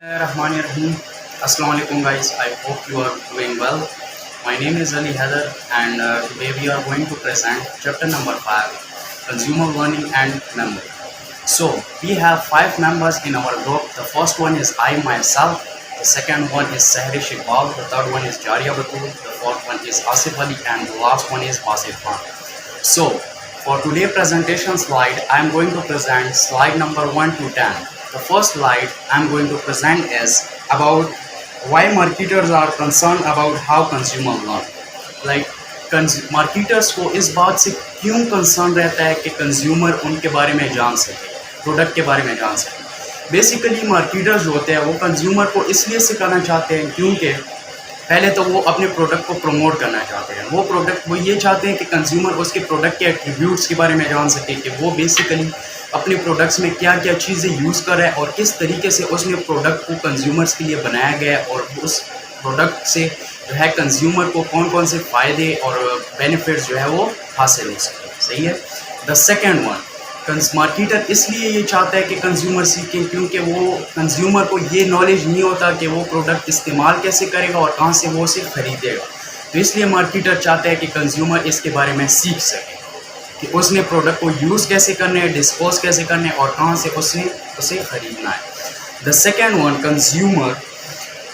Rahmanirrahim. Assalamu alaikum guys. I hope you are doing well. My name is Ali Heather and today we are going to present chapter number 5, consumer learning and memory. So we have 5 members in our group. The first one is I myself, the second one is Sahri Shiqbal, the third one is Jaria Batul, the fourth one is Asif Ali and the last one is Basif Khan. So for today's presentation slide, I am going to present slide number 1 to 10. The first slide I'm going to present is about why marketers are concerned about how consumer learn. Like marketers को इस बात से क्यों concern रहता है कि consumer उनके बारे में जान सके, प्रोडक्ट के बारे में जान सके. बेसिकली मार्केटर्स जो होते हैं वो कंज्यूमर को इसलिए सिखाना चाहते हैं क्योंकि पहले तो वो अपने प्रोडक्ट को प्रमोट करना चाहते हैं. वो ये चाहते हैं कि कंज्यूमर उसके प्रोडक्ट के एट्रीब्यूट्स के बारे में जान सके कि वो बेसिकली अपने प्रोडक्ट्स में क्या क्या चीज़ें यूज़ कर रहा है और किस तरीके से उसने प्रोडक्ट को कंज्यूमर्स के लिए बनाया गया है और उस प्रोडक्ट से जो है कंज्यूमर को कौन कौन से फ़ायदे और बेनिफिट्स जो है वो हासिल हो सके. सही है. द सेकेंड वन, मार्केटर इसलिए ये चाहता है कि कंज्यूमर सीखें क्योंकि वो कंज्यूमर को ये नॉलेज नहीं होता कि वो प्रोडक्ट इस्तेमाल कैसे करेगा और कहाँ से वो उसे ख़रीदेगा. तो इसलिए मार्केटर चाहता है कि कंज्यूमर इसके बारे में सीख सके कि उसने प्रोडक्ट को यूज़ कैसे करना है, डिस्पोज कैसे करना है और कहाँ से उसने उसे ख़रीदना है. The second one, consumer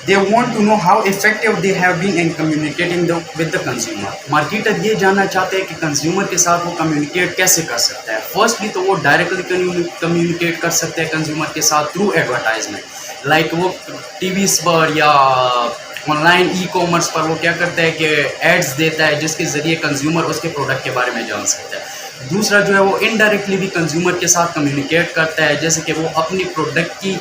they want to know how effective they have been in communicating with the consumer. Marketer ये जानना चाहते हैं कि कंज्यूमर के साथ वो कम्युनिकेट कैसे कर सकता है. फर्स्टली तो वो डायरेक्टली कम्युनिकेट कर सकते हैं कंज्यूमर के साथ थ्रू एडवर्टाइजमेंट. लाइक वो टीवी पर या ऑनलाइन ई कॉमर्स पर वो क्या करता है कि एड्स देता है जिसके ज़रिए कंज्यूमर उसके प्रोडक्ट के बारे में जान सकता है. दूसरा जो है वो इनडायरेक्टली भी कंज्यूमर के साथ कम्युनिकेट करता है, जैसे कि वो अपनी प्रोडक्ट की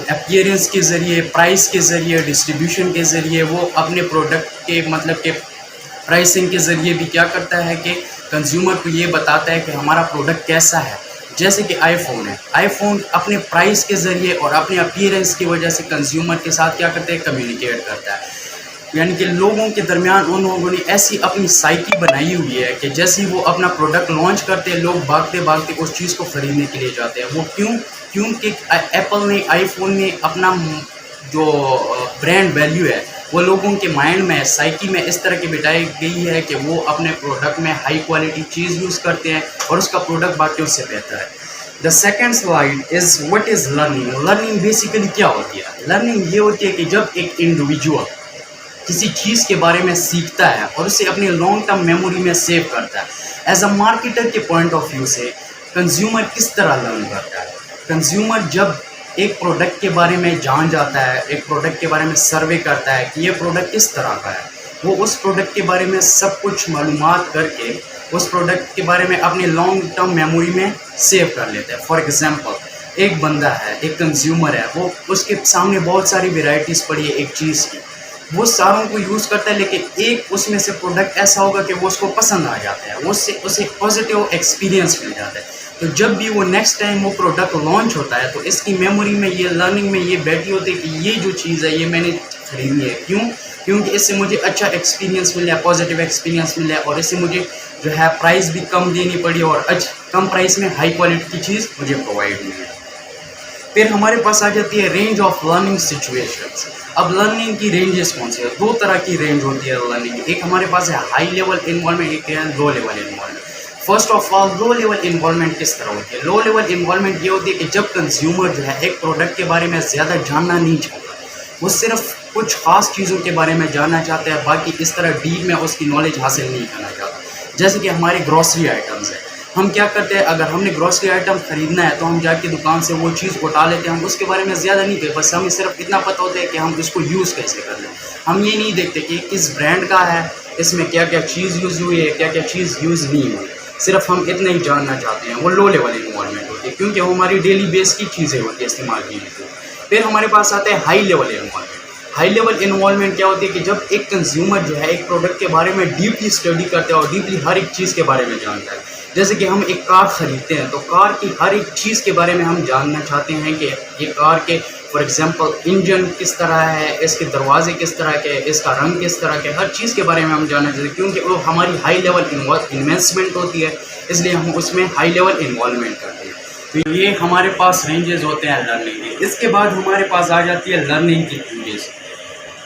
अपीयरेंस के ज़रिए, प्राइस के ज़रिए, डिस्ट्रीब्यूशन के ज़रिए, वो अपने प्रोडक्ट के मतलब के प्राइसिंग के ज़रिए भी क्या करता है कि कंज्यूमर को ये बताता है कि हमारा प्रोडक्ट कैसा है. जैसे कि आईफोन है, आईफोन अपने प्राइस के ज़रिए और अपने अपीयरेंस की वजह से कंज्यूमर के साथ क्या करते हैं, कम्युनिकेट करता है. यानी कि लोगों के दरमियान उन लोगों ने ऐसी अपनी साइकी बनाई हुई है कि जैसे ही वो अपना प्रोडक्ट लॉन्च करते हैं लोग भागते भागते उस चीज़ को ख़रीदने के लिए जाते हैं. वो क्योंकि एप्पल ने, आईफोन ने अपना जो ब्रांड वैल्यू है वो लोगों के माइंड में, साइकी में इस तरह की बिठाई गई है कि वो अपने प्रोडक्ट में हाई क्वालिटी चीज़ यूज़ करते हैं और उसका प्रोडक्ट बाकियों से बेहतर है. The second slide is what is learning. Learning basically क्या होती है? लर्निंग ये होती है कि जब एक इंडिविजुअल किसी चीज़ के बारे में सीखता है और उसे अपनी लॉन्ग टर्म मेमोरी में सेव करता है. एज अ मार्केटर के पॉइंट ऑफ व्यू से कंज्यूमर किस तरह लर्न करता है? कंज्यूमर जब एक प्रोडक्ट के बारे में जान जाता है, एक प्रोडक्ट के बारे में सर्वे करता है कि ये प्रोडक्ट किस तरह का है, वो उस प्रोडक्ट के बारे में सब कुछ मालूमात करके उस प्रोडक्ट के बारे में अपनी लॉन्ग टर्म मेमोरी में सेव कर लेता है. फॉर एग्जांपल, एक बंदा है, एक कंज्यूमर है, वो उसके सामने बहुत सारी वेराइटीज़ पड़ी है एक चीज़ की, वो सारों को यूज़ करता है लेकिन एक उसमें से प्रोडक्ट ऐसा होगा कि वो उसको पसंद आ जाता है, वो उसे पॉजिटिव एक्सपीरियंस मिल जाता है. तो जब भी वो नेक्स्ट टाइम वो प्रोडक्ट लॉन्च होता है तो इसकी मेमोरी में, ये लर्निंग में ये बैठी होती है कि ये जो चीज़ है ये मैंने खरीदनी है. क्योंकि इससे मुझे अच्छा एक्सपीरियंस मिला है, पॉजिटिव एक्सपीरियंस मिला है और इससे मुझे जो है प्राइस भी कम देनी पड़ी और कम प्राइस में हाई क्वालिटी की चीज़ मुझे प्रोवाइड हुई है. फिर हमारे पास आ जाती है रेंज ऑफ लर्निंग सिचुएशंस. अब लर्निंग की रेंजेस कौन सी है? 2 तरह की रेंज होती है लर्निंग की. एक हमारे पास है हाई लेवल इन्वॉल्वमेंट, एक है low level involvement. First of all, low level involvement किस तरह होती है? लो लेवल इन्वॉल्वमेंट ये होती है कि जब कंज्यूमर जो है एक प्रोडक्ट के बारे में ज़्यादा जानना नहीं चाहता, वो सिर्फ कुछ ख़ास चीज़ों के बारे में जानना चाहता है, बाकी इस तरह डीप में उसकी नॉलेज हासिल नहीं करना चाहता. जैसे कि हमारे ग्रॉसरी आइटम्स है, हम क्या करते हैं, अगर हमने ग्रॉसरी आइटम ख़रीदना है तो हम जाके दुकान से वो चीज़ उठा लेते हैं. हम उसके बारे में ज़्यादा नहीं देखते, बस हमें सिर्फ इतना पता होता है कि हम इसको यूज़ कैसे कर लें. हम ये नहीं देखते कि किस ब्रांड का है, इसमें क्या क्या चीज़ यूज़ हुई है, क्या क्या चीज़ यूज़ नहीं हुई. सिर्फ हम इतना ही जानना चाहते हैं. वो लो लेवल इन्वॉल्वमेंट होती है क्योंकि वो हमारी डेली बेस की चीज़ें होती है इस्तेमाल की. फिर हमारे पास आता है high level involvement. High level involvement क्या होती है कि जब एक कंज्यूमर जो है एक प्रोडक्ट के बारे में डीपली स्टडी करता है और डीपली हर एक चीज़ के बारे में जानता है. जैसे कि हम एक कार ख़रीदते हैं तो कार की हर एक चीज़ के बारे में हम जानना चाहते हैं कि ये कार के फॉर एग्जांपल इंजन किस तरह है, इसके दरवाजे किस तरह के, इसका रंग किस तरह के, हर चीज़ के बारे में हम जानना चाहते हैं क्योंकि वो हमारी हाई लेवल इन्वेस्टमेंट होती है, इसलिए हम उसमें हाई लेवल इन्वॉल्वमेंट करते हैं. तो ये हमारे पास रेंजेस होते हैं लर्निंग के। इसके बाद हमारे पास आ जाती है लर्निंग की थ्योरीज।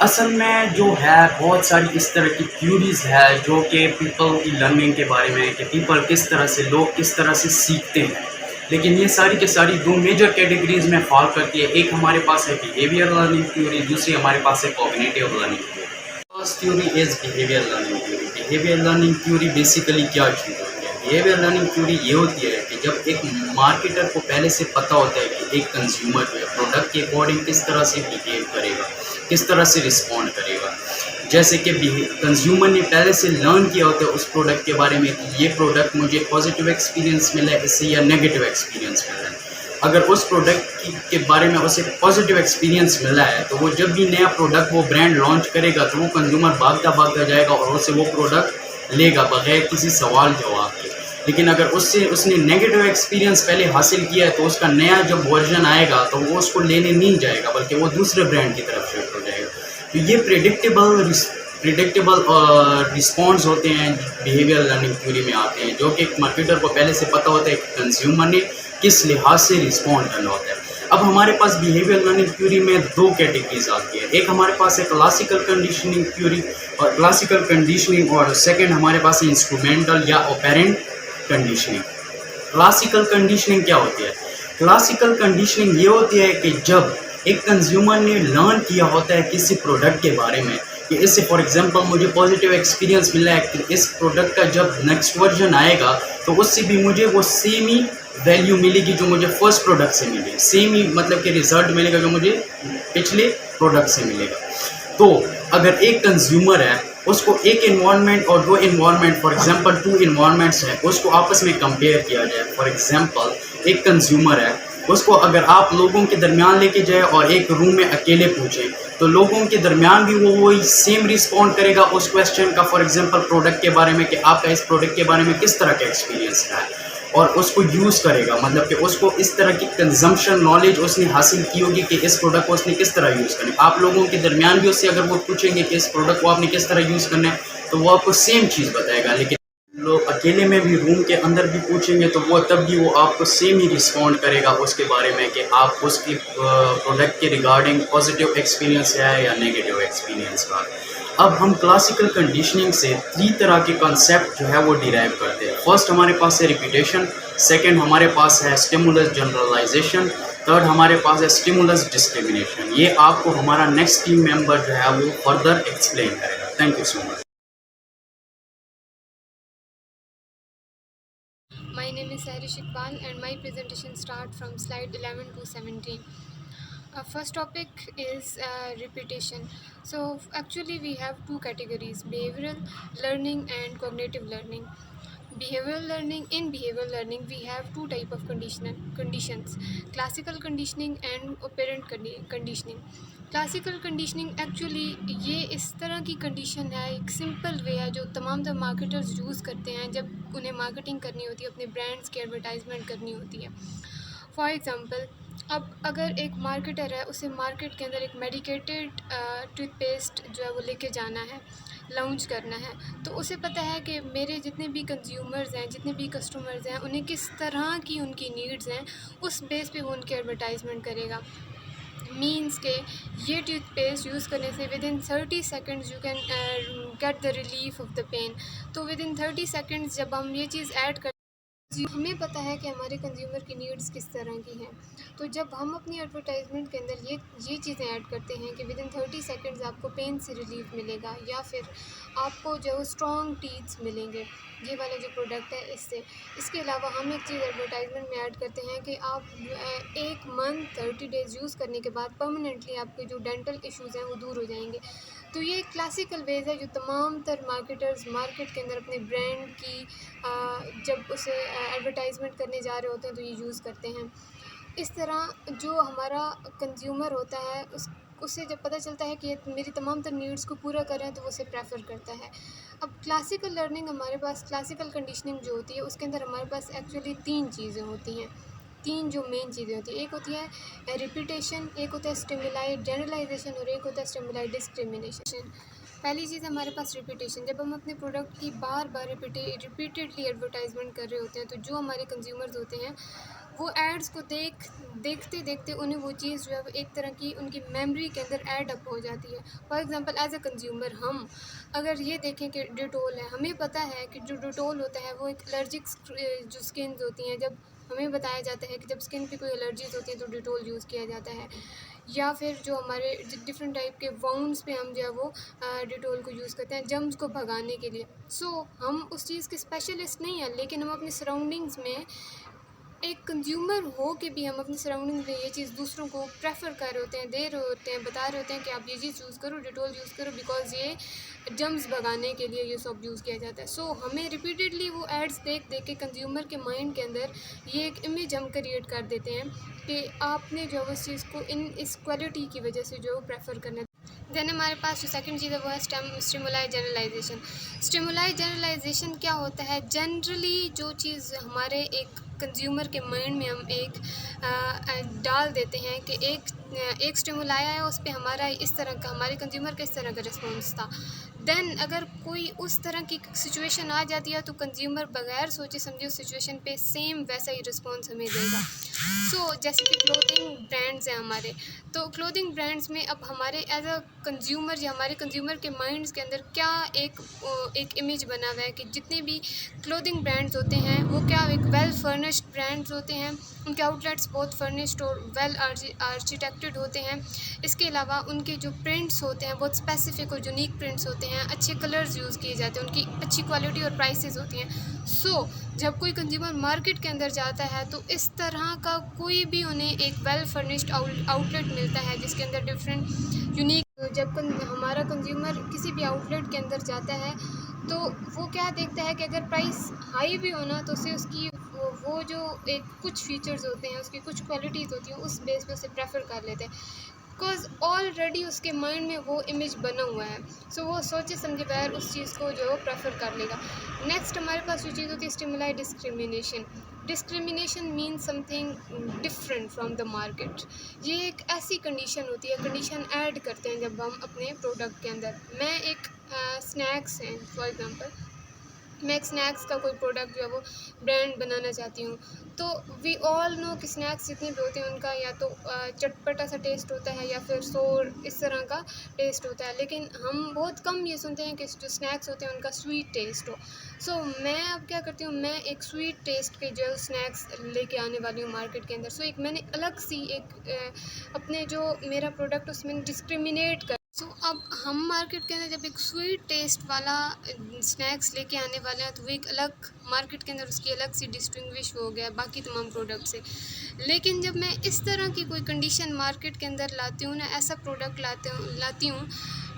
असल में जो है बहुत सारी इस तरह की थ्योरीज है जो कि पीपल की लर्निंग के बारे में है कि पीपल किस तरह से, लोग किस तरह से सीखते हैं। लेकिन ये सारी के सारी दो मेजर कैटेगरीज में फॉल करती है। एक हमारे पास है बिहेवियर लर्निंग थ्योरी, दूसरी हमारे पास है cognitive learning theory. First theory is behaviour learning theory. Behaviour learning theory basically क्या चीज़ होती है? बिहेवियर लर्निंग थ्योरी ये होती है कि जब एक मार्केटर को पहले से पता होता है कि एक कंज्यूमर जो है प्रोडक्ट के अकॉर्डिंग किस तरह से बिहेव करेगा, किस तरह से रिस्पॉन्ड करेगा। जैसे कि कंज्यूमर ने पहले से लर्न किया होता है उस प्रोडक्ट के बारे में कि ये प्रोडक्ट मुझे पॉजिटिव एक्सपीरियंस मिला है इससे या नेगेटिव एक्सपीरियंस मिला है। अगर उस प्रोडक्ट के बारे में उसे पॉजिटिव एक्सपीरियंस मिला है तो वो जब भी नया प्रोडक्ट वो ब्रांड लॉन्च करेगा तो वो कंज्यूमर भागता जाएगा और उसे वो प्रोडक्ट लेगा बगैर किसी सवाल जवाब के। लेकिन अगर उसने नेगेटिव एक्सपीरियंस पहले हासिल किया है तो उसका नया जब वर्जन आएगा तो वो उसको लेने नहीं जाएगा बल्कि वो दूसरे ब्रांड की तरफ शिफ्ट हो जाएगा। तो ये प्रिडिक्टेबल रिस्पॉन्स होते हैं बिहेवियर लर्निंग थ्योरी में आते हैं, जो कि एक मार्केटर को पहले से पता होता है कि कंज्यूमर ने किस लिहाज से रिस्पॉन्ड करना होता है। अब हमारे पास बिहेवियर लर्निंग थ्योरी में दो कैटेगरीज आती है। एक हमारे पास है क्लासिकल कंडीशनिंग थ्योरी और क्लासिकल कंडीशनिंग, और सेकंड हमारे पास है इंस्ट्रूमेंटल या ऑपरेंट कंडीशनिंग। क्लासिकल कंडीशनिंग क्या होती है? क्लासिकल कंडीशनिंग ये होती है कि जब एक कंज्यूमर ने लर्न किया होता है किसी प्रोडक्ट के बारे में कि इससे फॉर एग्जांपल मुझे पॉजिटिव एक्सपीरियंस मिला है कि इस प्रोडक्ट का जब नेक्स्ट वर्जन आएगा तो उससे भी मुझे वो सेम ही वैल्यू मिलेगी जो मुझे फर्स्ट प्रोडक्ट से मिली, सेम ही मतलब कि रिजल्ट मिलेगा जो मुझे पिछले प्रोडक्ट से मिलेगा। तो अगर एक कंज्यूमर है उसको एक इन्वायरमेंट और दो environment, for example two environments हैं, उसको आपस में कंपेयर किया जाए। फॉर एग्जांपल एक कंज्यूमर है, उसको अगर आप लोगों के दरमियान लेके जाए और एक रूम में अकेले पूछें तो लोगों के दरमियान भी वो वही सेम रिस्पॉन्ड करेगा उस क्वेश्चन का, फॉर एग्जांपल प्रोडक्ट के बारे में कि आपका इस प्रोडक्ट के बारे में किस तरह का एक्सपीरियंस रहा है, और उसको यूज़ करेगा। मतलब कि उसको इस तरह की कंजम्पशन नॉलेज उसने हासिल की होगी कि इस प्रोडक्ट को उसने किस तरह यूज़ करना है। आप लोगों के दरमियान भी उससे अगर वो पूछेंगे कि इस प्रोडक्ट को आपने किस तरह यूज़ करना है तो वो आपको सेम चीज़ बताएगा। लेकिन लोग अकेले में भी रूम के अंदर भी पूछेंगे तो वो तब भी वो आपको सेम ही रिस्पॉन्ड करेगा उसके बारे में कि आप उसकी प्रोडक्ट के रिगार्डिंग पॉजिटिव एक्सपीरियंस है या नेगेटिव एक्सपीरियंस रहा। अब हम क्लासिकल कंडीशनिंग से 3 तरह के कॉन्सेप्ट जो है वो डिराइव करते हैं। फर्स्ट हमारे पास है रिपीटेशन, सेकंड हमारे पास है स्टिमुलस जनरलाइजेशन, थर्ड हमारे पास है स्टिमुलस डिस्क्रिमिनेशन। ये आपको हमारा नेक्स्ट टीम मेंबर जो है वो फर्दर एक्सप्लेन करेगा। Thank you so much. My name is Sahrish Iqbal and my presentation starts from slide 11 to 17. First topic is repetition. So actually we have two categories: behavioral learning and cognitive learning. In behavioral learning we have two type of conditions: classical conditioning and operant conditioning. Classical conditioning actually ये इस तरह की condition है, एक simple way है जो तमाम marketers use करते हैं जब उन्हें मार्केटिंग करनी होती है, अपने ब्रांड्स की एडवर्टाइजमेंट करनी होती है। फॉर एग्ज़ाम्पल, अब अगर एक मार्केटर है, उसे मार्केट के अंदर एक मेडिकेटेड टूथपेस्ट जो है वो लेके जाना है, लॉन्च करना है, तो उसे पता है कि मेरे जितने भी कंज्यूमर्स हैं, जितने भी कस्टमर्स हैं, उन्हें किस तरह की उनकी नीड्स हैं, उस बेस पे वो उनकी एडवर्टाइजमेंट करेगा। मीन्स के ये टूथपेस्ट यूज़ करने से within 30 seconds you can get the relief of the pain. तो विद इन 30 सेकेंड्स जब हम ये चीज़ ऐड कर, हमें पता है कि हमारे कंज्यूमर की नीड्स किस तरह की हैं, तो जब हम अपनी एडवर्टाइजमेंट के अंदर ये चीज़ें ऐड करते हैं कि विद इन 30 सेकेंड्स आपको पेन से रिलीफ मिलेगा या फिर आपको जो स्ट्रॉन्ग टीथ्स मिलेंगे, ये वाला जो प्रोडक्ट है इससे। इसके अलावा हम एक चीज़ एडवर्टाइजमेंट में ऐड करते हैं कि आप 1 मंथ 30 डेज़ यूज़ करने के बाद परमानेंटली आपके जो डेंटल इश्यूज़ हैं वो दूर हो जाएंगे। तो ये एक क्लासिकल वेज है जो तमाम तर मार्केटर्स मार्केट के अंदर अपने ब्रांड की जब उसे एडवर्टाइजमेंट करने जा रहे होते हैं तो ये यूज़ करते हैं। इस तरह जो हमारा कंज्यूमर होता है उससे जब पता चलता है कि ये मेरी तमाम तर नीड्स को पूरा कर रहे हैं तो वो उसे प्रेफर करता है। अब क्लासिकल लर्निंग हमारे पास, क्लासिकल कंडीशनिंग जो होती है उसके अंदर हमारे पास एक्चुअली 3 चीज़ें होती हैं, 3 जो मेन चीज़ें होती हैं। एक होती है रिपीटेशन, एक होता है स्टिमुलाई जनरलाइजेशन और एक होता है स्टिमुलाई डिस्क्रिमिनेशन। पहली चीज़ हमारे पास रिपीटेशन। जब हम अपने प्रोडक्ट की बार बार रिपीटेडली एडवर्टाइजमेंट कर रहे होते हैं तो जो हमारे कंज्यूमर्स होते हैं वो एड्स को देखते देखते उन्हें वो चीज़ जो है वो एक तरह की उनकी मेमोरी के अंदर ऐड अप हो जाती है। For example as a consumer हम अगर ये देखें कि डिटोल है, हमें पता है कि जो डिटोल होता है वो एक एलर्जिक जो स्किन्स होती हैं, जब हमें बताया जाता है कि जब स्किन पे कोई एलर्जीज़ होती हैं तो डिटोल यूज़ किया जाता है, या फिर जो हमारे डिफरेंट टाइप के वाउंड्स पे हम जो है वो डिटोल को यूज़ करते हैं जर्म्स को भगाने के लिए। सो हम उस चीज़ के स्पेशलिस्ट नहीं हैं, लेकिन हम अपनी सराउंडिंग्स में एक कंज्यूमर हो के भी हम अपनी सराउंडिंग में ये चीज़ दूसरों को प्रेफर कर रहे होते हैं, दे रहे होते हैं, बता रहे होते हैं कि आप ये चीज़ यूज़ करो, डिटोल यूज़ करो, बिकॉज़ ये जर्म्स भगाने के लिए ये सब यूज़ किया जाता है। सो हमें रिपीटेडली वो एड्स देख देख के कंज्यूमर के माइंड के अंदर ये एक इमेज हम क्रिएट कर देते हैं कि आपने जो है उस चीज़ को इस क्वालिटी की वजह से जो प्रेफर करना। देन हमारे पास जो सेकंड चीज़ है वो है स्टिमुलाई जनरलाइजेशन। स्टिमुलाई जनरलाइजेशन क्या होता है? जनरली जो चीज़ हमारे एक कंज्यूमर के माइंड में हम एक डाल देते हैं कि एक स्टिमुलाई आया, उस पे हमारा इस तरह का, हमारे कंज्यूमर का इस तरह का रिस्पॉन्स था। देन अगर कोई उस तरह की सिचुएशन आ जाती है तो कंज्यूमर बगैर सोचे समझे उस सिचुएशन पे सेम वैसा ही रिस्पॉन्स हमें देगा। सो जैसे कि क्लोथिंग ब्रांड्स हैं हमारे, तो क्लोथिंग ब्रांड्स में अब हमारे एज अ कंज्यूमर या हमारे कंज्यूमर के माइंड्स के अंदर क्या एक इमेज बना हुआ है कि जितने भी क्लोथिंग ब्रांड्स होते हैं वो क्या एक वेल फर्निश्ड ब्रांड्स होते हैं, उनके आउटलेट्स बहुत फर्निश्ड और वेल आर्किटेक्टेड होते हैं। इसके अलावा उनके जो प्रिंट्स होते हैं बहुत स्पेसिफिक और यूनिक प्रिंट्स होते हैं, अच्छे कलर्स यूज़ किए जाते हैं, उनकी अच्छी क्वालिटी और प्राइसेस होती हैं। सो जब कोई कंज्यूमर मार्केट के अंदर जाता है तो इस तरह का कोई भी उन्हें एक वेल फर्निश्ड आउटलेट मिलता है जिसके अंदर डिफरेंट यूनिक, जब हमारा कंज्यूमर किसी भी आउटलेट के अंदर जाता है तो वो क्या देखता है कि अगर प्राइस हाई भी होना तो उसे उसकी वो जो एक कुछ फीचर्स होते हैं, उसकी कुछ क्वालिटीज़ होती हैं, उस बेस पे उसे प्रेफर कर लेते हैं, बिकॉज ऑलरेडी उसके माइंड में वो इमेज बना हुआ है। सो वो सोचे समझे बगैर उस चीज़ को जो प्रेफर कर लेगा। नेक्स्ट हमारे पास जो चीज़ होती है stimuli discrimination. Discrimination mean something different from the market. ये एक ऐसी कंडीशन होती है, कंडीशन ऐड करते हैं जब हम अपने प्रोडक्ट के अंदर। मैं एक स्नैक्स हैं फॉर एग्ज़ाम्पल, मैं एक स्नैक्स का कोई प्रोडक्ट जो है वो ब्रांड बनाना चाहती हूँ, तो वी ऑल नो कि स्नैक्स जितने भी होते हैं उनका या तो चटपटा सा टेस्ट होता है या फिर सोर इस तरह का टेस्ट होता है, लेकिन हम बहुत कम ये सुनते हैं कि जो स्नैक्स होते हैं उनका स्वीट टेस्ट हो। सो मैं अब क्या करती हूँ, मैं एक स्वीट टेस्ट के जो स्नैक्स लेके आने वाली हूँ मार्केट के अंदर। सो एक मैंने अलग सी एक अपने जो मेरा प्रोडक्ट उसमें डिस्क्रिमिनेट कर। सो अब हम मार्केट के अंदर जब एक स्वीट टेस्ट वाला स्नैक्स लेके आने वाले हैं तो वो एक अलग मार्केट के अंदर उसकी अलग सी डिस्टिंग्विश हो गया बाकी तमाम प्रोडक्ट से। लेकिन जब मैं इस तरह की कोई कंडीशन मार्केट के अंदर लाती हूँ ना, ऐसा प्रोडक्ट लाती हूँ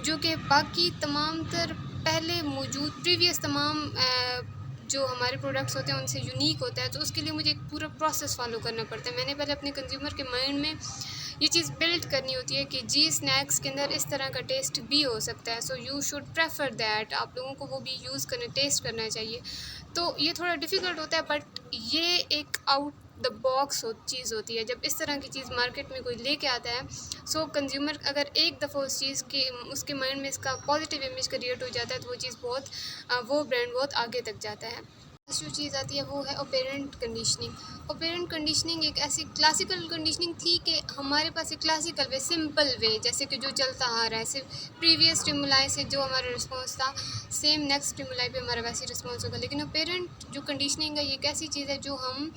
जो कि बाकी तमाम तर पहले मौजूद प्रीवियस तमाम जो हमारे प्रोडक्ट्स होते हैं उनसे यूनिक होता है, तो उसके लिए मुझे एक पूरा प्रोसेस फॉलो करना पड़ता है। मैंने पहले अपने कंज्यूमर के माइंड में ये चीज़ बिल्ड करनी होती है कि जी स्नैक्स के अंदर इस तरह का टेस्ट भी हो सकता है, so you should prefer that, आप लोगों को वो भी यूज़ करना, टेस्ट करना चाहिए। तो ये थोड़ा डिफ़िकल्ट होता है, बट ये एक आउट द बॉक्स चीज़ होती है जब इस तरह की चीज़ मार्केट में कोई लेके आता है। सो कंज्यूमर अगर एक दफ़ा उस चीज़ की उसके माइंड में इसका पॉजिटिव इमेज क्रिएट हो जाता है तो वो चीज़ वो ब्रांड बहुत आगे तक जाता है। जो चीज़ आती है वो है ऑपेरेंट कंडीशनिंग। ऑपेरेंट कंडीशनिंग एक ऐसी क्लासिकल कंडीशनिंग थी कि हमारे पास एक क्लासिकल वे, सिंपल वे, जैसे कि जो चलता आ रहा है, सिर्फ प्रीवियस स्टिमुलाई से जो हमारा रिस्पॉन्स था सेम नेक्स्ट स्टिमुलाई पे हमारा वैसे रिस्पॉन्स होगा। लेकिन ऑपेरेंट जो कंडीशनिंग है ये एक ऐसी चीज़ है जो हम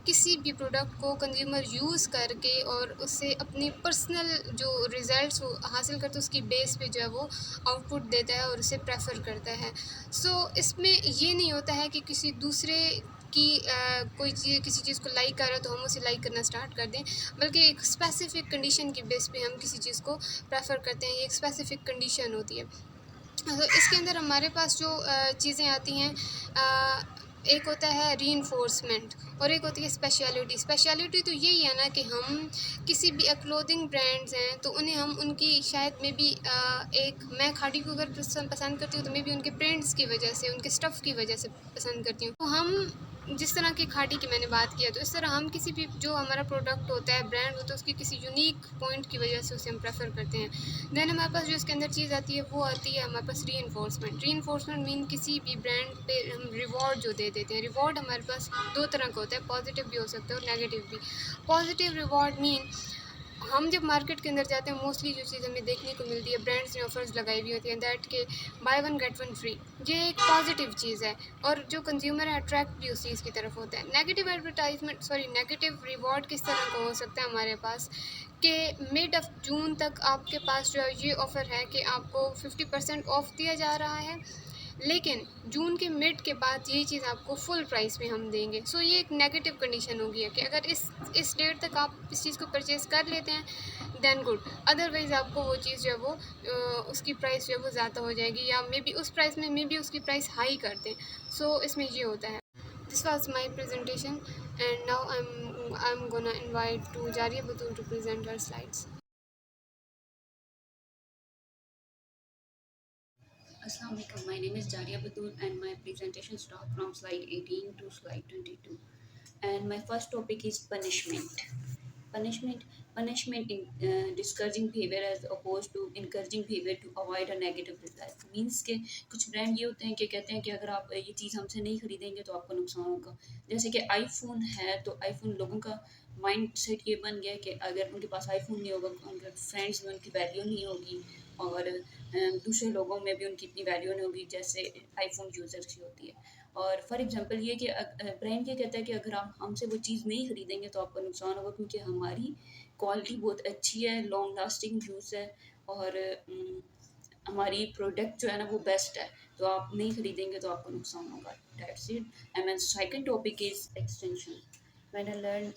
किसी भी प्रोडक्ट को कंज्यूमर यूज़ करके और उससे अपनी पर्सनल जो रिज़ल्ट्स हासिल करते हैं उसकी बेस पे जो है वो आउटपुट देता है और उसे प्रेफर करता है। सो इसमें ये नहीं होता है कि किसी दूसरे की कोई चीज़ किसी चीज़ को लाइक कर रहा है तो हम उसे लाइक करना स्टार्ट कर दें, बल्कि एक स्पेसिफिक कंडीशन की बेस पे हम किसी चीज़ को प्रेफर करते हैं। ये एक स्पेसिफिक कंडीशन होती है। तो इसके अंदर हमारे पास जो चीज़ें आती हैं, एक होता है रीइंफोर्समेंट और एक होती है स्पेशलिटी। स्पेशलिटी तो यही है ना कि हम किसी भी क्लोथिंग ब्रांड्स हैं तो उन्हें हम उनकी शायद में भी एक, मैं खादी को अगर पसंद करती हूँ तो मैं भी उनके प्रिंट्स की वजह से, उनके स्टफ़ की वजह से पसंद करती हूँ। तो हम जिस तरह की खाड़ी की मैंने बात किया, तो इस तरह हम किसी भी जो हमारा प्रोडक्ट होता है, ब्रांड होता है, उसकी किसी यूनिक पॉइंट की वजह से उसे हम प्रेफर करते हैं। देन हमारे पास जो इसके अंदर चीज़ आती है वो आती है हमारे पास री मीन किसी भी ब्रांड पे हम रिवॉर्ड जो दे देते हैं। रिवॉर्ड हमारे पास दो तरह का होता है, पॉजिटिव भी हो सकता है और नेगेटिव भी। पॉजिटिव रिवॉर्ड मीन हम जब मार्केट के अंदर जाते हैं, मोस्टली जो चीज़ हमें देखने को मिलती है, ब्रांड्स ने ऑफर्स लगाई हुई होती हैं दैट के by one get one free. ये एक पॉजिटिव चीज़ है और जो कंज्यूमर है अट्रैक्ट भी उस चीज़ की तरफ होता है। नेगेटिव रिवॉर्ड किस तरह का हो सकता है हमारे पास कि मिड ऑफ जून तक आपके पास जो है ये ऑफ़र है कि आपको 50% ऑफ दिया जा रहा है, लेकिन जून के मिड के बाद ये चीज़ आपको फुल प्राइस में हम देंगे। सो ये एक नेगेटिव कंडीशन होगी है कि अगर इस डेट तक आप इस चीज़ को परचेज़ कर लेते हैं देन गुड, अदरवाइज़ आपको वो चीज़ जो है वो उसकी प्राइस जो है वो ज़्यादा हो जाएगी, या मे बी उस प्राइस में मे बी उसकी प्राइस हाई कर दें। सो इसमें ये होता है। This was my presentation and now I am gonna invite to Zariya Batool to present her slides. Assalamu alaikum. My name is Jaria Batul and my presentation starts from slide 18 to slide 22. And my first topic is punishment. Punishment punishment in discouraging behavior as opposed to encouraging behavior to avoid a negative result. Means के कुछ brand ये होते हैं कि कहते हैं कि अगर आप ये चीज़ हमसे नहीं खरीदेंगे तो आपको नुकसान होगा। जैसे कि आईफोन है, तो आईफोन लोगों का माइंड सेट ये बन गया कि अगर उनके पास आईफोन नहीं होगा, उनके फ्रेंड्स में उनकी वैल्यू नहीं होगी और दूसरे लोगों में भी उनकी इतनी वैल्यू नहीं होगी जैसे आईफोन यूज़र्स की होती है। और फॉर एग्जांपल ये कि ब्रांड ये कहता है कि अगर आप हमसे वो चीज़ नहीं खरीदेंगे तो आपको नुकसान होगा, क्योंकि हमारी क्वालिटी बहुत अच्छी है, लॉन्ग लास्टिंग यूज़ है और हमारी प्रोडक्ट जो है ना वो बेस्ट है, तो आप नहीं खरीदेंगे तो आपको नुकसान होगा। That's it. And my second topic is extension. When a learn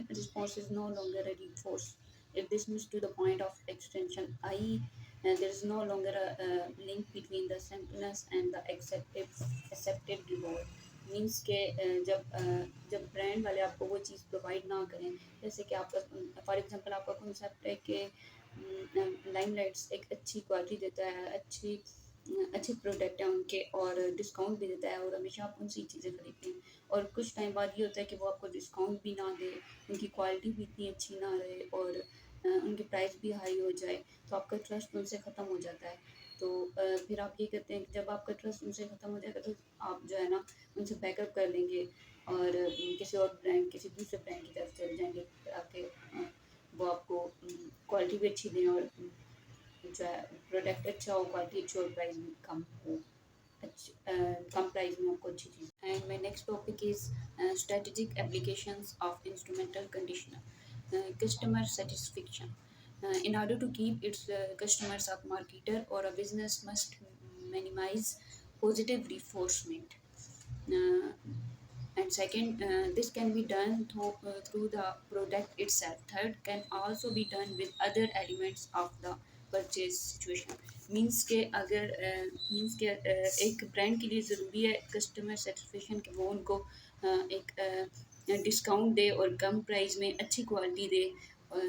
response is no longer a reinforce, it dismisses to the point of extension, i.e., there is no longer a link between the sampleness and the accepted reward. Means के जब brand वाले आपको वो चीज़ provide ना करें, जैसे कि आपका फॉर एग्जांपल आपका कॉन्सेप्ट है कि लाइमलाइट्स एक अच्छी क्वालिटी देता है, अच्छे प्रोडक्ट हैं उनके और डिस्काउंट भी देता है और हमेशा आप उनसे चीज़ें खरीदते हैं, और कुछ टाइम बाद ये होता है कि वो आपको डिस्काउंट भी ना दे, उनकी क्वालिटी भी इतनी अच्छी ना रहे और उनके प्राइस भी हाई हो जाए, तो आपका ट्रस्ट उनसे ख़त्म हो जाता है। तो फिर आप ये कहते हैं कि जब आपका ट्रस्ट उनसे ख़त्म हो जाएगा तो आप जो है ना उनसे बैकअप कर लेंगे और किसी और ब्रांड, किसी दूसरे ब्रांड की तरफ चले जाएंगे ताकि वो आपको क्वालिटी भी अच्छी दें और जो है प्रोडक्ट अच्छा हो, क्वालिटी अच्छी हो, प्राइस भी कम हो, कम प्राइस में आपको अच्छी चीज़। And my next topic is strategic applications of instrumental conditioner, customer satisfaction. In order to keep its customers, a marketer or a business must minimize positive reinforcement. Uh, and second, this can be done through the product itself. Third, can also be done with other elements of the purchase situation. Means के एक brand के लिए ज़रूरी है customer satisfaction कि वो उनको एक डिस्काउंट दे और कम प्राइस में अच्छी क्वालिटी दे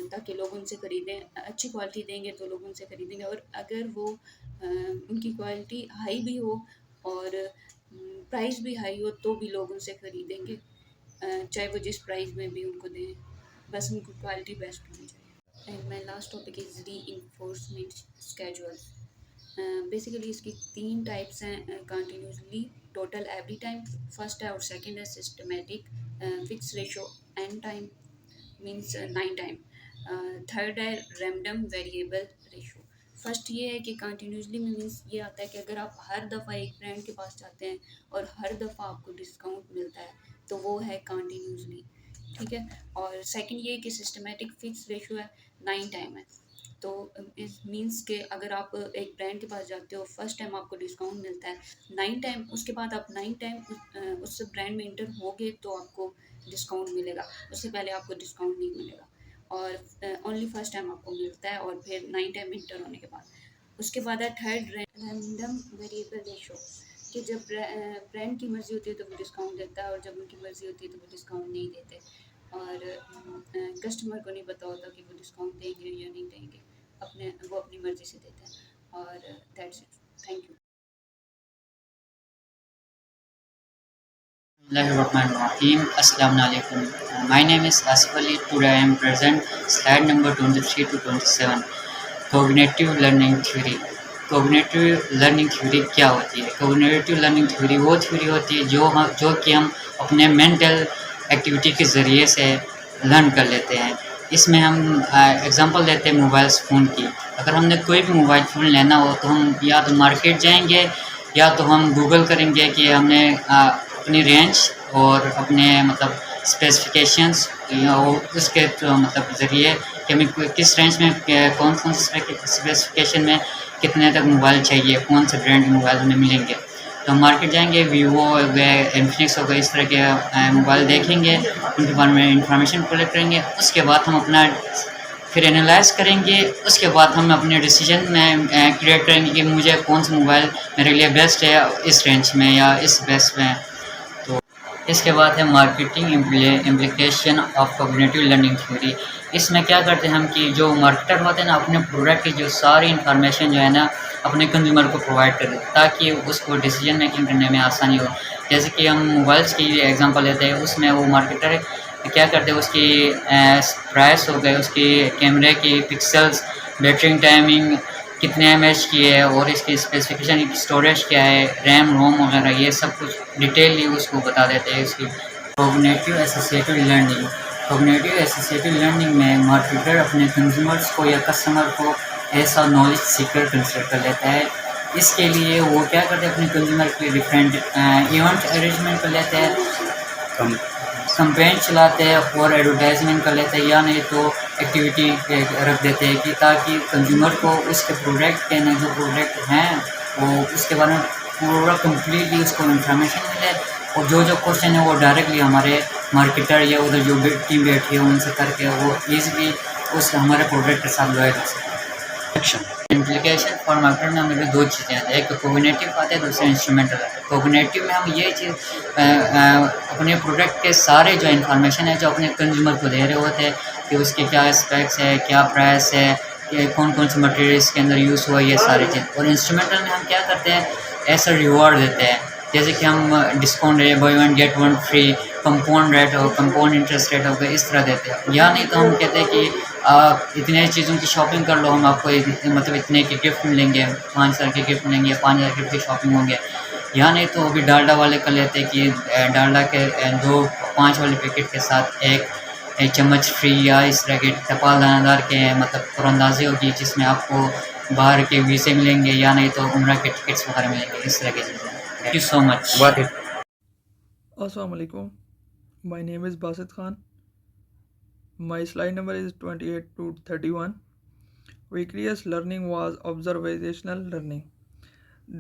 ताकि लोग उनसे ख़रीदें। अच्छी क्वालिटी देंगे तो लोग उनसे ख़रीदेंगे, और अगर वो उनकी क्वालिटी हाई भी हो और प्राइस भी हाई हो तो भी लोग उनसे ख़रीदेंगे, चाहे वो जिस प्राइस में भी उनको दें, बस उनको क्वालिटी बेस्ट होनी चाहिए. And my last topic is री इन्फोर्समेंट स्केजुअल. बेसिकली इसकी तीन टाइप्स हैं, continuously, total, every time, first है, और सेकंड है systematic, fix ratio, and time means 9 time, third है रैंडम वेरिएबल रेशो. फर्स्ट ये है कि कंटिन्यूसली में मीन्स ये आता है कि अगर आप हर दफ़ा एक ब्रांड के पास जाते हैं और हर दफ़ा आपको डिस्काउंट मिलता है तो वो है कंटिन्यूसली, ठीक है. और सेकंड ये कि सिस्टमेटिक फिक्स रेशो है, 9 टाइम है. तो इस मीन्स के अगर आप एक ब्रांड के पास जाते हो, फर्स्ट टाइम आपको डिस्काउंट मिलता है 9 टाइम, उसके बाद आप 9 टाइम उस ब्रांड में इंटर होगे तो आपको डिस्काउंट मिलेगा, उससे पहले आपको डिस्काउंट नहीं मिलेगा, और ओनली फर्स्ट टाइम आपको मिलता है और फिर 9 टाइम इंटर होने के बाद. उसके बाद है थर्ड, रैंडम वेरिएबल रेशो, कि जब ब्रांड की मर्ज़ी होती है तो वो डिस्काउंट देता है और जब उनकी मर्ज़ी होती है तो वो डिस्काउंट नहीं देते, और कस्टमर को नहीं पता होता कि वो डिस्काउंट देंगे या नहीं देंगे, वो अपनी मर्ज़ी से देते हैं. और that's it. Thank you. Bismillahirrahmanirrahim. Assalamu alaikum. My name is Asif Ali. Today I am present slide number 23 to 27. Cognitive learning theory. Cognitive learning theory क्या होती है? Cognitive learning theory वो theory होती है जो कि हम अपने mental activity के ज़रिए से learn कर लेते हैं। इसमें हम एग्जांपल लेते हैं मोबाइल फ़ोन की। अगर हमने कोई भी मोबाइल फ़ोन लेना हो तो हम या तो मार्केट जाएंगे या तो हम गूगल करेंगे कि हमने अपनी रेंज और अपने मतलब स्पेसिफिकेशंस या उसके मतलब ज़रिए कि हमें किस रेंज में कौन सी स्पेसिफिकेशन में कितने तक मोबाइल चाहिए, कौन से ब्रांड के मोबाइल हमें मिलेंगे। तो हम मार्केट जाएंगे, वीवो हो गए, इन्फिनिक्स हो गए, इस तरह के मोबाइल देखेंगे, उनके बारे में इंफॉर्मेशन कलेक्ट करेंगे। उसके बाद हम अपना फिर एनालाइज़ करेंगे। उसके बाद हम अपने डिसीजन में क्रिएट करेंगे कि मुझे कौन सा मोबाइल मेरे लिए बेस्ट है इस रेंज में या इस बेस्ट में। तो इसके बाद है marketing implication of cognitive learning theory. इसमें क्या करते हैं हम कि जो मार्केटर होते हैं ना, अपने प्रोडक्ट की जो सारी इन्फॉर्मेशन जो है ना अपने कंज्यूमर को प्रोवाइड कर देते ताकि उसको डिसीजन मेकिंग करने में आसानी हो। जैसे कि हम मोबाइल्स की एग्जांपल लेते हैं, उसमें वो मार्केटर क्या करते हैं, उसकी प्राइस हो गए, उसकी कैमरे की पिक्सल्स, बैटरी टाइमिंग, कितने एमएच की है और इसकी स्पेसिफिकेशन, स्टोरेज क्या है, रैम रोम वगैरह, ये सब कुछ डिटेलली उसको बता देते हैं। इसकी cognitive associated learning. Cognitive associated learning में मार्केटर अपने कंज्यूमर्स को या कस्टमर को ऐसा नॉलेज सीकर कंसिडर कर लेता है। इसके लिए वो क्या करते हैं, अपने कंज्यूमर के लिए डिफरेंट इवेंट अरेंजमेंट कर लेते हैं, कंपेन चलाते हैं और एडवर्टाइजमेंट कर लेते हैं, या नहीं तो एक्टिविटी रख देते हैं कि ताकि कंज्यूमर को उसके प्रोडक्ट के ना जो प्रोडक्ट हैं वो उसके बारे में पूरा कम्प्लीटली उसको इंफॉर्मेशन मिले और जो क्वेश्चन है वो डायरेक्टली हमारे मार्केटर या उधर जो टीम बैठी है उनसे करके वो ईज़िली उस हमारे प्रोडक्ट के साथ लॉयल हो सके। इम्प्लीकेशन फॉर मार्केटर में हमें दो चीज़ें आती है, एक कोग्निटिव आता है, दूसरा इंस्ट्रूमेंटल आता है। कोग्निटिव में हम ये चीज़ अपने प्रोडक्ट के सारे जो इन्फॉर्मेशन है जो अपने कंज्यूमर को दे रहे होते हैं कि उसके क्या स्पेक्स है, क्या प्राइस है, कि कौन कौन से मटेरियल्स के अंदर यूज़ हुआ, ये सारी चीज़। और इंस्ट्रूमेंटल में हम क्या करते हैं, ऐसा रिवॉर्ड देते हैं, जैसे कि हम डिस्काउंट है, by one get one free, compound rate हो, कंपाउंड इंटरेस्ट रेट हो गया, इस तरह देते हैं। या नहीं तो हम कहते हैं कि आप इतने चीज़ों की शॉपिंग कर लो, हम आपको मतलब इतने के गिफ्ट मिलेंगे, 5,000 के गिफ्ट मिलेंगे, 5,000 गिफ्ट की शॉपिंग होंगे। या नहीं तो अभी डालडा वाले कर लेते हैं कि डालडा के 5 वाले पैकेट के साथ एक चम्मच फ्री, या इस तरह के टपाल दानादार के मतलब कुरानंदाजी होगी जिसमें आपको बाहर के वीज़े मिलेंगे, या नहीं तो उम्रा के टिकट्स वगैरह मिलेंगे, इस तरह की चीज़ें। Thank you so much. Assalamu alaikum. My name is Basit Khan. My slide number is 28 to 31. Vicarious learning was observational learning.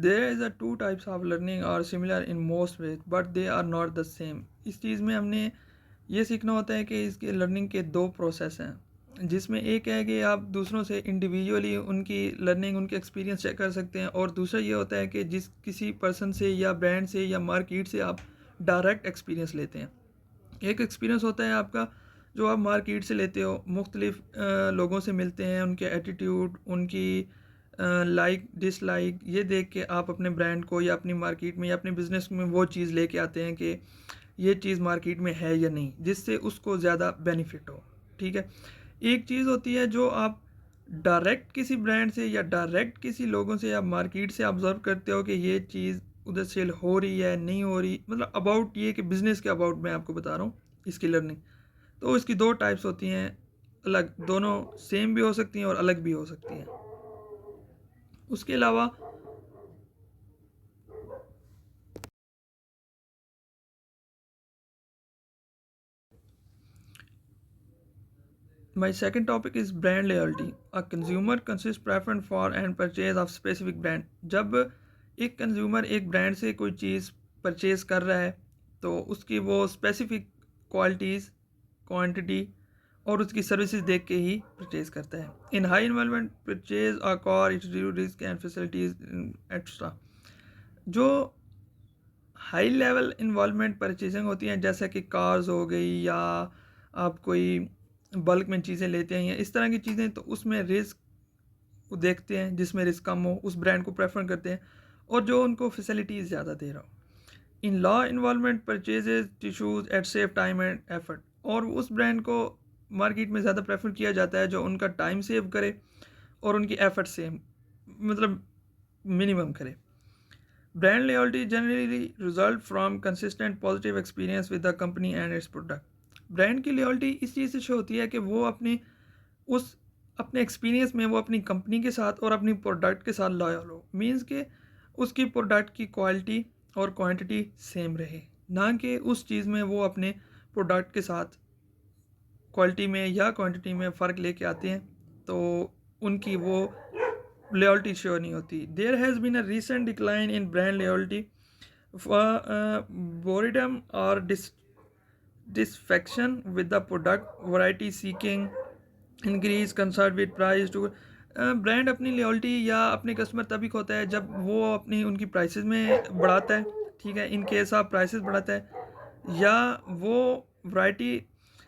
There is a two types of learning are similar in most ways, but they are not the same. इस चीज़ में हमने ये सीखना होता है कि इसके learning के दो प्रोसेस हैं, जिसमें एक है कि आप दूसरों से इंडिविजुअली उनकी लर्निंग, उनके एक्सपीरियंस चेक कर सकते हैं, और दूसरा ये होता है कि जिस किसी पर्सन से या ब्रांड से या मार्केट से आप डायरेक्ट एक्सपीरियंस लेते हैं। एक एक्सपीरियंस होता है आपका जो आप मार्केट से लेते हो, मुख्तलिफ लोगों से मिलते हैं, उनके एटीट्यूड, उनकी लाइक डिसलाइक, ये देख के आप अपने ब्रांड को या अपनी मार्केट में या अपने बिज़नेस में वो चीज़ लेके आते हैं कि ये चीज़ मार्केट में है या नहीं, जिससे उसको ज़्यादा बेनिफिट हो। ठीक है। एक चीज़ होती है जो आप डायरेक्ट किसी ब्रांड से या डायरेक्ट किसी लोगों से या मार्केट से ऑब्जर्व करते हो कि ये चीज़ उधर सेल हो रही है, नहीं हो रही, मतलब अबाउट ये कि बिज़नेस के अबाउट मैं आपको बता रहा हूँ इसकी लर्निंग। तो इसकी दो टाइप्स होती हैं अलग, दोनों सेम भी हो सकती हैं और अलग भी हो सकती हैं। उसके अलावा My second topic is brand loyalty. A consumer consists preference for and purchase of specific brand. जब एक कंज्यूमर एक ब्रांड से कोई चीज़ परचेज़ कर रहा है तो उसकी वो स्पेसिफिक क्वालिटीज़, क्वांटिटी और उसकी सर्विसेज देख के ही परचेज़ करता है। इन high involvement purchase a car it reduce risk and facilities extra. जो हाई लेवल इन्वॉल्वमेंट परचेजिंग होती हैं, जैसा कि कार्स हो गई या आप कोई बल्क में चीज़ें लेते हैं या इस तरह की चीज़ें, तो उसमें रिस्क देखते हैं, जिसमें रिस्क कम हो उस ब्रांड को प्रेफर करते हैं और जो उनको फैसिलिटीज़ ज़्यादा दे रहा हो। In low involvement purchases tissues at save time and effort, और उस ब्रांड को मार्केट में ज़्यादा प्रेफर किया जाता है जो उनका टाइम सेव करे और उनकी एफर्ट सेम मतलब मिनिमम करे। Brand loyalty generally result from consistent positive experience with the company and it's product. Brand की लॉयल्टी इस चीज़ से शो होती है कि वो अपने एक्सपीरियंस में वो अपनी कंपनी के साथ और अपनी प्रोडक्ट के साथ लॉयल हो, मीन्स के उसकी प्रोडक्ट की क्वालिटी और क्वांटिटी सेम रहे, ना कि उस चीज़ में वो अपने प्रोडक्ट के साथ क्वालिटी में या क्वांटिटी में फ़र्क लेके आते हैं तो उनकी वो लॉयल्टी श्योर नहीं होती। There has been a recent decline in brand loyalty for boredom और disaffection with the product variety seeking increase concert with price too. Brand अपनी लॉयल्टी या अपने कस्टमर तभी खोता है जब वो अपनी उनकी प्राइसेस में बढ़ाता है, ठीक है, इन केस आप प्राइसेस बढ़ाता है या वो वैरायटी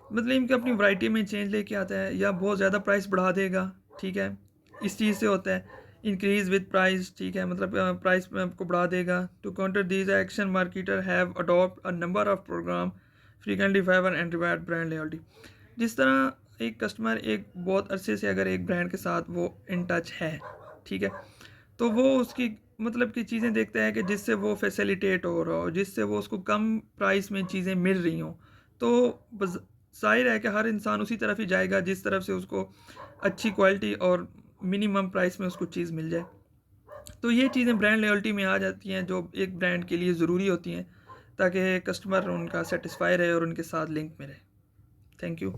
मतलब इनकी अपनी वैरायटी में चेंज लेके आता है या बहुत ज़्यादा प्राइस बढ़ा देगा, ठीक है, इस चीज़ से होता है इंक्रीज विद प्राइस, ठीक है, मतलब प्राइस को बढ़ा देगा। To counter these action marketer have adopt a number of programme frequently favour and reward brand loyalty. जिस तरह एक कस्टमर एक बहुत अरसे से अगर एक ब्रांड के साथ वो इन टच है, ठीक है, तो वो उसकी मतलब की चीज़ें देखता है कि जिससे वो फैसिलिटेट हो रहा हो, जिससे वो उसको कम प्राइस में चीज़ें मिल रही हों, तो जाहिर है कि हर इंसान उसी तरफ ही जाएगा जिस तरफ से उसको अच्छी क्वालिटी और मिनिमम प्राइस में उसको चीज़ मिल जाए। तो ये चीज़ें ब्रांड लॉयल्टी में आ जाती हैं जो एक ब्रांड के लिए ज़रूरी होती हैं ताकि कस्टमर उनका सेटिस्फाई रहे और उनके साथ लिंक में रहे। Thank you.